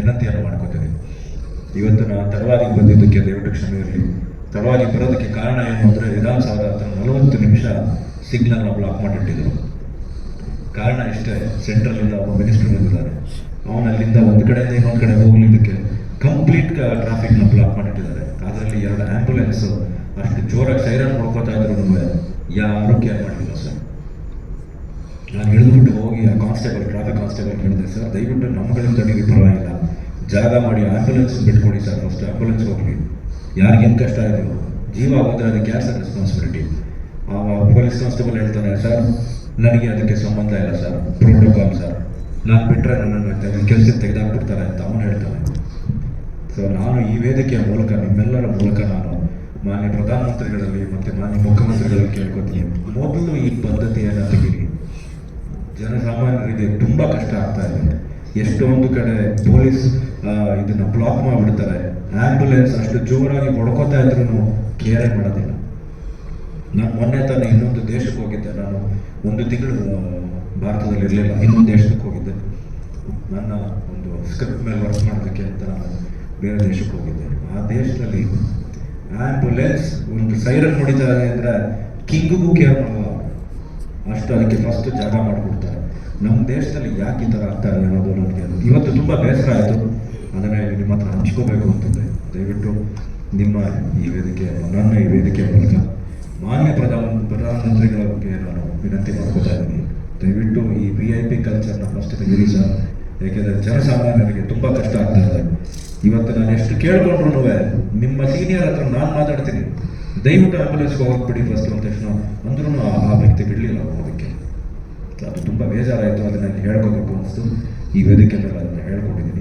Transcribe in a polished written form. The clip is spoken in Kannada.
ವಿನಂತಿಯನ್ನು ಮಾಡ್ಕೋತೀನಿ. ಇವತ್ತು ನಾನು ತಡವಾಗಿ ಬಂದಿದ್ದಕ್ಕೆ ದಯವಿಟ್ಟು ಕ್ಷಮೆ ಇರಲಿ. ತಡವಾಗಿ ಬರೋದಕ್ಕೆ ಕಾರಣ ಏನು ಅಂದರೆ ವಿಧಾನಸೌಧ ಹತ್ರ 40 ನಿಮಿಷ ಸಿಗ್ನಲ್ನ ಬ್ಲಾಕ್ ಮಾಡಿಟ್ಟಿದ್ರು. ಕಾರಣ ಇಷ್ಟೇ, ಸೆಂಟ್ರಲಿಂದ ಒಬ್ಬ ಮಿನಿಸ್ಟರ್ ಬಂದಿದ್ದಾರೆ, ಅವನಲ್ಲಿಂದ ಒಂದು ಕಡೆಯಿಂದ ಇನ್ನೊಂದು ಕಡೆ ಹೋಗ್ಲಿದ್ದಕ್ಕೆ ಕಂಪ್ಲೀಟ್ ಟ್ರಾಫಿಕ್ನ ಬ್ಲಾಕ್ ಮಾಡಿಟ್ಟಿದ್ದಾರೆ. ಅದರಲ್ಲಿ 2 ಆ್ಯಂಬುಲೆನ್ಸ್ ಅಷ್ಟು ಜೋರಾಗಿ ಸೈರನ್ ಹೊಡ್ಕೋತಾ ಇದ್ರು ಯಾರೂ ಕೇರ್ ಮಾಡಲಿಲ್ಲ ಸರ್. ನಾನು ಇಳಿದ್ಬಿಟ್ಟು ಹೋಗಿ ಆ ಕಾನ್ಸ್ಟೇಬಲ್, ಟ್ರಾಫಿಕ್ ಕಾನ್ಸ್ಟೇಬಲ್ ಹೇಳಿದೆ, ಸರ್ ದಯವಿಟ್ಟು ನಮ್ಮ ಕಡೆಯಿಂದ ತಡೀರಿ, ಪರವಾಗಿಲ್ಲ, ಜಾಗ ಮಾಡಿ ಆ್ಯಂಬುಲೆನ್ಸ್ ಬಿಟ್ಕೊಡಿ ಸರ್, ಫಸ್ಟ್ ಆ್ಯಂಬುಲೆನ್ಸ್ ಹೋಗಲಿ, ಯಾರಿಗೇನು ಕಷ್ಟ ಇದೆಯೋ ಜೀವ ಹೋದರೆ ಅದಕ್ಕೆ ಯಾರು ಸರ್ ರೆಸ್ಪಾನ್ಸಿಬಿಲಿಟಿ. ಪೊಲೀಸ್ ಕಾನ್ಸ್ಟೇಬಲ್ ಹೇಳ್ತಾನೆ, ಸರ್ ನನಗೆ ಅದಕ್ಕೆ ಸಂಬಂಧ ಇಲ್ಲ ಸರ್, ಪ್ರೋಟೋಕಾಲ್ ಸರ್, ನಾನು ಬಿಟ್ಟರೆ ನನ್ನನ್ನು ಕೆಲಸಕ್ಕೆ ತೆಗೆದಾಕ್ಬಿಡ್ತಾರೆ ಅಂತ ಅವನು ಹೇಳ್ತಾನೆ. ಸೊ ನಾನು ಈ ವೇದಿಕೆಯ ಮೂಲಕ, ನಿಮ್ಮೆಲ್ಲರ ಮೂಲಕ ನಾನು ಮಾನ್ಯ ಪ್ರಧಾನಮಂತ್ರಿಗಳಲ್ಲಿ ಮತ್ತು ಮಾನ್ಯ ಮುಖ್ಯಮಂತ್ರಿಗಳಲ್ಲಿ ಕೇಳ್ಕೊತೀನಿ, ಮೊದಲು ಈ ಪದ್ಧತಿಯನ್ನು ತೆಗೀರಿ. ಜನಸಾಮಾನ್ಯರಿಗೆ ತುಂಬ ಕಷ್ಟ ಆಗ್ತಾ ಇದೆ. ಎಷ್ಟೊಂದು ಕಡೆ ಪೊಲೀಸ್ ಇದನ್ನು ಬ್ಲಾಕ್ ಮಾಡಿಬಿಡ್ತಾರೆ, ಆ್ಯಂಬುಲೆನ್ಸ್ ಅಷ್ಟು ಜೋರಾಗಿ ಹೊಡ್ಕೋತಾ ಇದ್ರೂ ಕೇರೆ ಮಾಡೋದಿಲ್ಲ. ನಾನು ಮೊನ್ನೆ ತಾನೇ ಇನ್ನೊಂದು ದೇಶಕ್ಕೆ ಹೋಗಿದ್ದೆ. ನಾನು 1 ತಿಂಗಳು ಭಾರತದಲ್ಲಿ ಇರಲಿಲ್ಲ, ಇನ್ನೊಂದು ದೇಶಕ್ಕೆ ಹೋಗಿದ್ದೆ. ನನ್ನ ಒಂದು ಸ್ಕ್ರಿಪ್ಟ್ ಮೇಲೆ ವರ್ಕ್ ಮಾಡೋದಕ್ಕೆ ಅಂತ ನಾನು ಬೇರೆ ದೇಶಕ್ಕೆ ಹೋಗಿದ್ದೆ. ಆ ದೇಶದಲ್ಲಿ ಆ್ಯಂಬುಲೆನ್ಸ್ ಒಂದು ಸೈರನ್ ಹೊಡಿತಾರೆ ಅಂದರೆ ಕಿಂಗಿಗೂ ಕೇರ್ ಮಾಡಲ್ಲ, ಅಷ್ಟು ಅದಕ್ಕೆ ಫಸ್ಟ್ ಜಾಗ ಮಾಡಿಕೊಡ್ತಾರೆ. ನಮ್ಮ ದೇಶದಲ್ಲಿ ಯಾಕೆ ಈ ಥರ ಆಗ್ತಾರೆ ಅನ್ನೋದು ನನಗೆ ಇವತ್ತು ತುಂಬ ಬೇಸರ ಆಯಿತು. ಅದನ್ನೇ ನಿಮ್ಮ ಹತ್ರ ಹಂಚ್ಕೋಬೇಕು ಅಂತಿದ್ದೆ. ದಯವಿಟ್ಟು ನಿಮ್ಮ ಈ ವೇದಿಕೆ, ನನ್ನ ಈ ವೇದಿಕೆಯ ಮೂಲಕ ಮಾನ್ಯ ಪ್ರಧಾನಮಂತ್ರಿಗಳ ಬಗ್ಗೆ ನಾನು ವಿನಂತಿ ಮಾಡ್ಕೋತಾ ಇದ್ದೀನಿ, ದಯವಿಟ್ಟು ಈ VIP ಕಲ್ಚರ್ನ ಫಸ್ಟ್ ತೆಗೀರಿ ಸರ್. ಏಕೆಂದರೆ ಜನಸಾಮಾನ್ಯರಿಗೆ ತುಂಬ ಕಷ್ಟ ಆಗ್ತಾ ಇದೆ. ಇವತ್ತು ನಾನು ಎಷ್ಟು ಕೇಳ್ಕೊಂಡ್ರು ನಿಮ್ಮ ಸೀನಿಯರ್ ಹತ್ರ ನಾನು ಮಾತಾಡ್ತೀನಿ, ದಯವಿಟ್ಟು ಆಂಬುಲೆನ್ಸ್ಗೆ ಹೋಗ್ಬಿಡಿ ಫಸ್ಟ್ ಅಂದ ತಕ್ಷಣ ಅಂದ್ರೂ ಆ ವ್ಯಕ್ತಿ ಬಿಡಲಿಲ್ಲ ಹೋಗೋದಕ್ಕೆ. ಅದು ತುಂಬ ಬೇಜಾರಾಯಿತು. ಅದನ್ನು ಹೇಳ್ಕೋಬೇಕು ಅನಿಸ್ತು. ಈ ವೇದಿಕೆ ಮೇಲೆ ಅದನ್ನು ಹೇಳ್ಕೊಂಡಿದ್ದೀನಿ.